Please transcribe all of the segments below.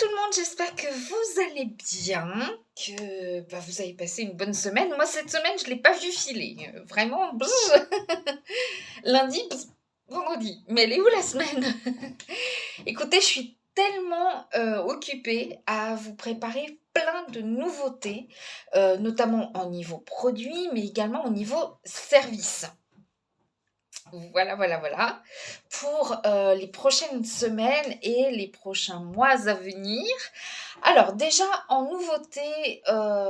tout le monde, j'espère que vous allez bien, que vous avez passé une bonne semaine. Moi, cette semaine, je ne l'ai pas vu filer. Vraiment, lundi, vendredi. Mais elle est où la semaine? Écoutez, je suis tellement occupée à vous préparer plein de nouveautés, notamment au niveau produit, mais également au niveau service. Voilà, pour les prochaines semaines et les prochains mois à venir. Alors déjà, en nouveauté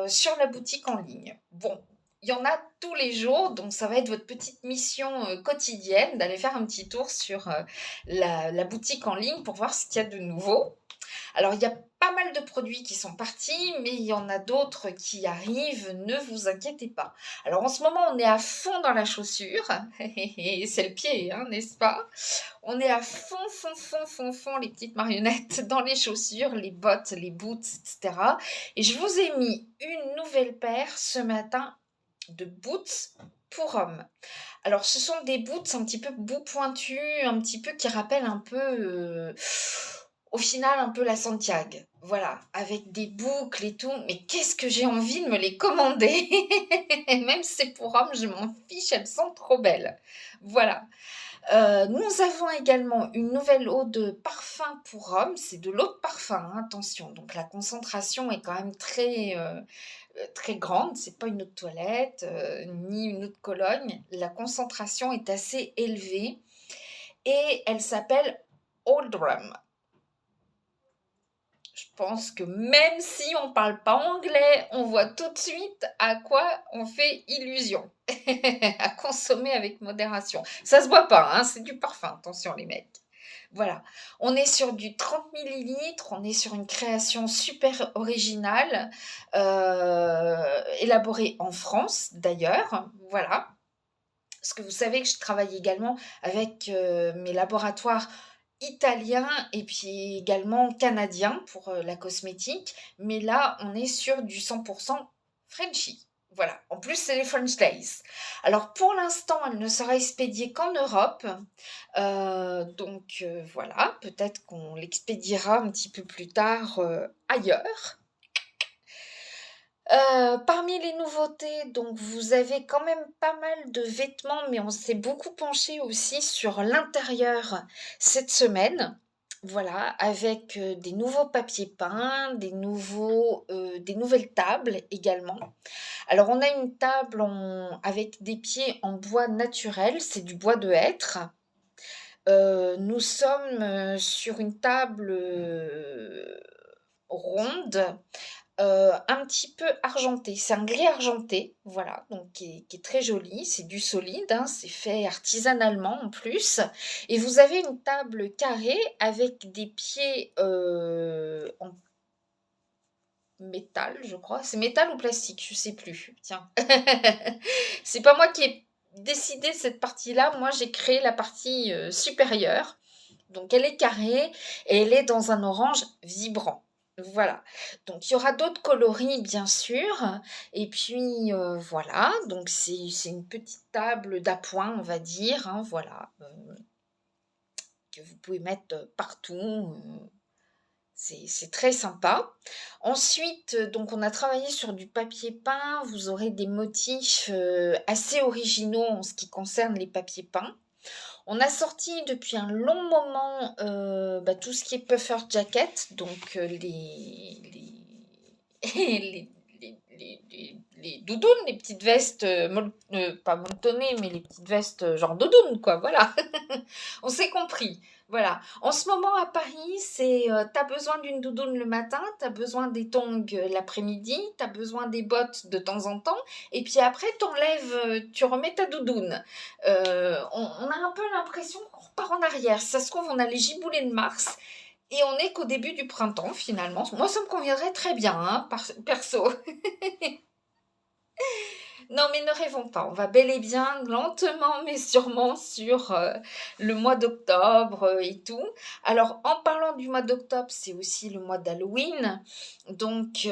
sur la boutique en ligne. Bon, il y en a tous les jours, donc ça va être votre petite mission quotidienne d'aller faire un petit tour sur la boutique en ligne pour voir ce qu'il y a de nouveau. Alors, il y a pas mal de produits qui sont partis, mais il y en a d'autres qui arrivent, ne vous inquiétez pas. Alors, en ce moment, on est à fond dans la chaussure, et c'est le pied, hein, n'est-ce pas? On est à fond, les petites marionnettes dans les chaussures, les bottes, les boots, etc. Et je vous ai mis une nouvelle paire ce matin de boots pour hommes. Alors, ce sont des boots un petit peu bout pointu, un petit peu qui rappellent un peu, au final, un peu la Santiago. Voilà, avec des boucles et tout. Mais qu'est-ce que j'ai envie de me les commander. Même si c'est pour hommes, je m'en fiche, elles sont trop belles. Voilà. Nous avons également une nouvelle eau de parfum pour hommes. C'est de l'eau de parfum, hein, attention. Donc la concentration est quand même très grande. C'est pas une eau de toilette ni une eau de Cologne. La concentration est assez élevée et elle s'appelle Oldram. Je pense que même si on ne parle pas anglais, on voit tout de suite à quoi on fait illusion. À consommer avec modération. Ça se voit pas, hein, c'est du parfum, attention les mecs. Voilà, on est sur du 30 millilitres, on est sur une création super originale, élaborée en France d'ailleurs, voilà. Parce que vous savez que je travaille également avec mes laboratoires italiens et puis également canadiens pour la cosmétique. Mais là, on est sur du 100% Frenchy. Voilà. En plus, c'est les French Days. Alors, pour l'instant, elle ne sera expédiée qu'en Europe. Voilà. Peut-être qu'on l'expédiera un petit peu plus tard ailleurs. Parmi les nouveautés, donc vous avez quand même pas mal de vêtements, mais on s'est beaucoup penché aussi sur l'intérieur cette semaine. Voilà, avec des nouveaux papiers peints, des nouvelles tables également. Alors on a une table avec des pieds en bois naturel, c'est du bois de hêtre. Nous sommes sur une table ronde un petit peu argenté. C'est un gris argenté, voilà, donc qui est très joli. C'est du solide, hein, c'est fait artisanalement en plus. Et vous avez une table carrée avec des pieds en métal, je crois. C'est métal ou plastique, je sais plus. Tiens, c'est pas moi qui ai décidé de cette partie-là. Moi, j'ai créé la partie supérieure. Donc, elle est carrée et elle est dans un orange vibrant. Voilà, donc il y aura d'autres coloris bien sûr, et puis voilà, donc c'est une petite table d'appoint, on va dire, hein, voilà, que vous pouvez mettre partout, c'est très sympa. Ensuite, donc on a travaillé sur du papier peint, vous aurez des motifs assez originaux en ce qui concerne les papiers peints. On a sorti depuis un long moment tout ce qui est puffer jacket, donc les, les doudounes, les petites vestes, pas molletonnées, mais les petites vestes genre doudoune, quoi, voilà. On s'est compris. Voilà. En ce moment à Paris, t'as besoin d'une doudoune le matin, t'as besoin des tongs l'après-midi, t'as besoin des bottes de temps en temps, et puis après tu remets ta doudoune. On a un peu l'impression qu'on repart en arrière. Si ça se trouve, on a les giboulées de mars. Et on n'est qu'au début du printemps, finalement. Moi, ça me conviendrait très bien, hein, perso. Non, mais ne rêvons pas. On va bel et bien, lentement mais sûrement, sur le mois d'octobre et tout. Alors, en parlant du mois d'octobre, c'est aussi le mois d'Halloween. Donc,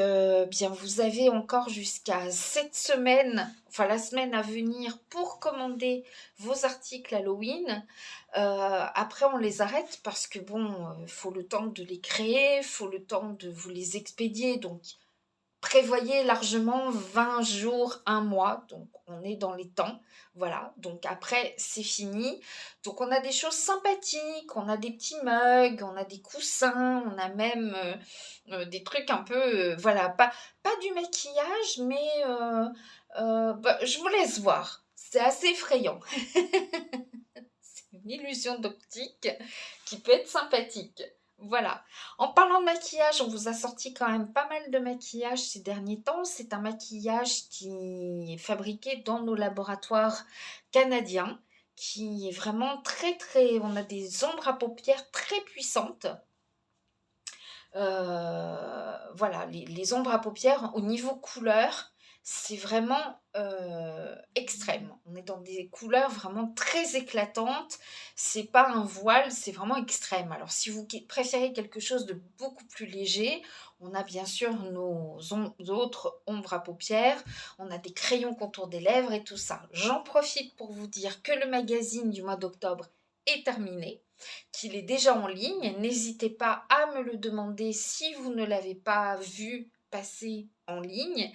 bien, vous avez encore jusqu'à cette semaine, enfin la semaine à venir, pour commander vos articles Halloween. Après, on les arrête parce que bon, faut le temps de les créer, faut le temps de vous les expédier. Donc, prévoyez largement 20 jours, un mois, donc on est dans les temps. Voilà, donc après c'est fini. Donc on a des choses sympathiques, on a des petits mugs, on a des coussins, on a même des trucs un peu, voilà, pas du maquillage, mais bah, je vous laisse voir. C'est assez effrayant. C'est une illusion d'optique qui peut être sympathique. Voilà. En parlant de maquillage, on vous a sorti quand même pas mal de maquillage ces derniers temps. C'est un maquillage qui est fabriqué dans nos laboratoires canadiens, qui est vraiment très très... On a des ombres à paupières très puissantes. Voilà, les ombres à paupières au niveau couleur, c'est vraiment extrême. On est dans des couleurs vraiment très éclatantes. C'est pas un voile, c'est vraiment extrême. Alors, si vous préférez quelque chose de beaucoup plus léger, on a bien sûr nos autres ombres à paupières. On a des crayons contour des lèvres et tout ça. J'en profite pour vous dire que le magazine du mois d'octobre est terminé, qu'il est déjà en ligne. N'hésitez pas à me le demander si vous ne l'avez pas vu passer en ligne.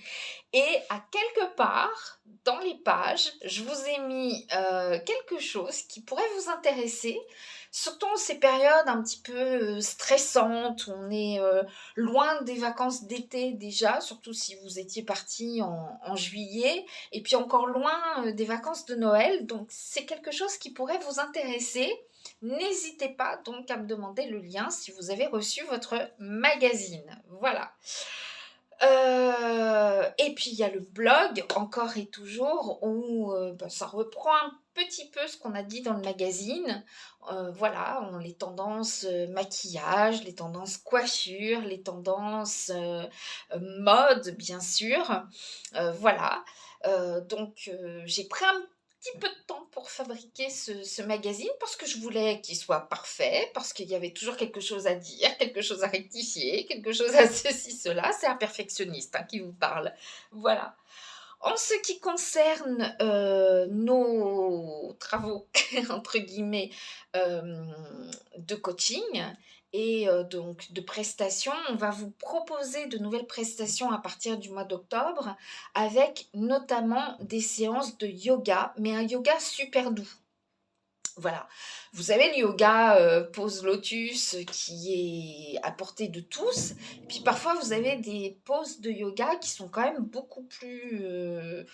Et à quelque part, dans les pages, je vous ai mis quelque chose qui pourrait vous intéresser, surtout en ces périodes un petit peu stressantes, où on est loin des vacances d'été déjà, surtout si vous étiez parti en juillet, et puis encore loin des vacances de Noël. Donc c'est quelque chose qui pourrait vous intéresser. N'hésitez pas donc à me demander le lien si vous avez reçu votre magazine. Voilà. Et puis il y a le blog, encore et toujours, où bah, ça reprend un petit peu ce qu'on a dit dans le magazine. Voilà, les tendances maquillage, les tendances coiffure, les tendances mode, bien sûr. Voilà. Donc j'ai pris un petit peu de temps pour fabriquer ce magazine parce que je voulais qu'il soit parfait, parce qu'il y avait toujours quelque chose à dire, quelque chose à rectifier, quelque chose à ceci, cela. C'est un perfectionniste qui vous parle. Voilà. En ce qui concerne nos travaux, entre guillemets, euh, de coaching et donc de prestations, on va vous proposer de nouvelles prestations à partir du mois d'octobre avec notamment des séances de yoga, mais un yoga super doux. Voilà. Vous avez le yoga pose lotus qui est à portée de tous. Et puis parfois, vous avez des poses de yoga qui sont quand même beaucoup plus... euh,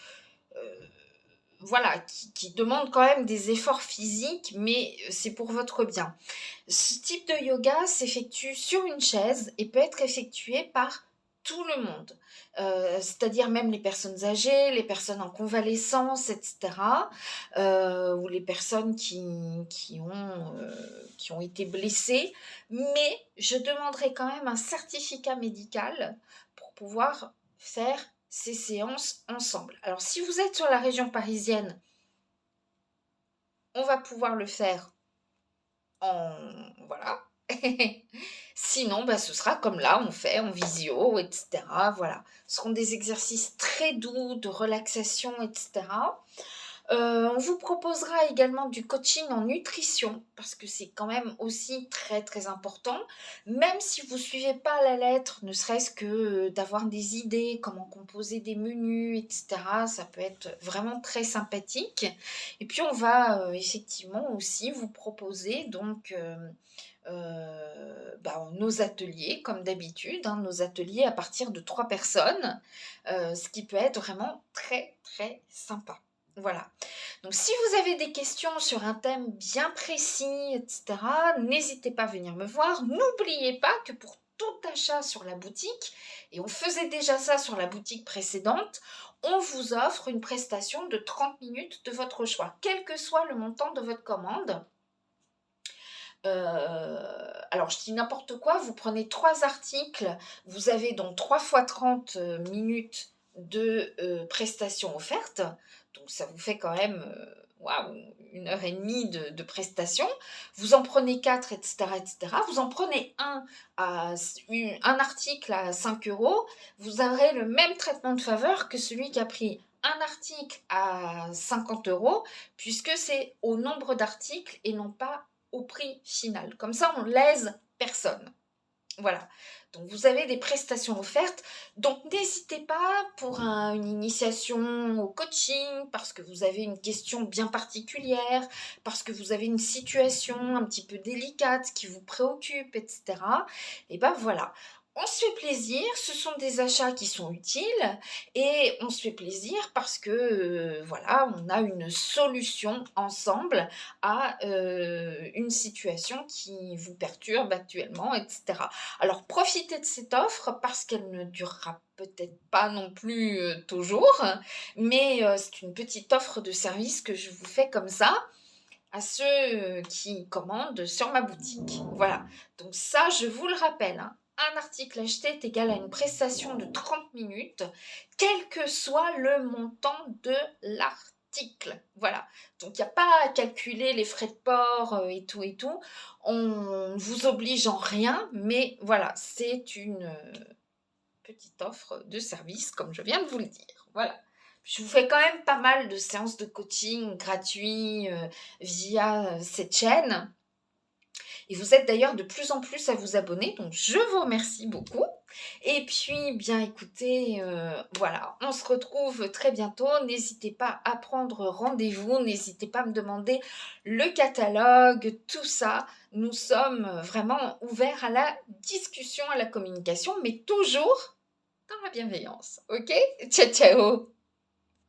voilà, qui demandent quand même des efforts physiques, mais c'est pour votre bien. Ce type de yoga s'effectue sur une chaise et peut être effectué par tout le monde, c'est-à-dire même les personnes âgées, les personnes en convalescence, etc., ou les personnes qui ont été blessées. Mais je demanderai quand même un certificat médical pour pouvoir faire ces séances ensemble. Alors, si vous êtes sur la région parisienne, on va pouvoir le faire en... Voilà. Sinon, bah, ce sera comme là, on fait en visio, etc. Voilà. Ce seront des exercices très doux, de relaxation, etc. On vous proposera également du coaching en nutrition, parce que c'est quand même aussi très très important. Même si vous ne suivez pas à la lettre, ne serait-ce que d'avoir des idées, comment composer des menus, etc. Ça peut être vraiment très sympathique. Et puis on va effectivement aussi vous proposer donc bah, nos ateliers, comme d'habitude, nos ateliers à partir de 3 personnes, ce qui peut être vraiment très très sympa. Voilà. Donc si vous avez des questions sur un thème bien précis, etc., n'hésitez pas à venir me voir. N'oubliez pas que pour tout achat sur la boutique, et on faisait déjà ça sur la boutique précédente, on vous offre une prestation de 30 minutes de votre choix, quel que soit le montant de votre commande. Alors je dis n'importe quoi, vous prenez 3 articles, vous avez donc 3 fois 30 minutes de prestations offertes. Donc ça vous fait quand même waouh, 1 heure et demie de prestations. Vous en prenez 4, etc., etc. Vous en prenez un article à 5 euros, vous aurez le même traitement de faveur que celui qui a pris un article à 50 euros, puisque c'est au nombre d'articles et non pas au prix final. Comme ça, on lèse personne. Voilà. Donc vous avez des prestations offertes. Donc n'hésitez pas pour une initiation au coaching, parce que vous avez une question bien particulière, parce que vous avez une situation un petit peu délicate qui vous préoccupe, etc. Et ben voilà. On se fait plaisir, ce sont des achats qui sont utiles et on se fait plaisir parce que voilà, on a une solution ensemble à une situation qui vous perturbe actuellement, etc. Alors profitez de cette offre parce qu'elle ne durera peut-être pas non plus toujours, mais c'est une petite offre de service que je vous fais comme ça à ceux qui commandent sur ma boutique. Voilà, donc ça je vous le rappelle, hein, un article acheté est égal à une prestation de 30 minutes, quel que soit le montant de l'article. Voilà, donc il n'y a pas à calculer les frais de port et tout et tout. On ne vous oblige en rien, mais voilà, c'est une petite offre de service, comme je viens de vous le dire. Voilà. Je vous fais quand même pas mal de séances de coaching gratuits via cette chaîne. Et vous êtes d'ailleurs de plus en plus à vous abonner, donc je vous remercie beaucoup. Et puis, bien écoutez, voilà, on se retrouve très bientôt. N'hésitez pas à prendre rendez-vous, n'hésitez pas à me demander le catalogue, tout ça. Nous sommes vraiment ouverts à la discussion, à la communication, mais toujours dans la bienveillance. Ok? Ciao, ciao!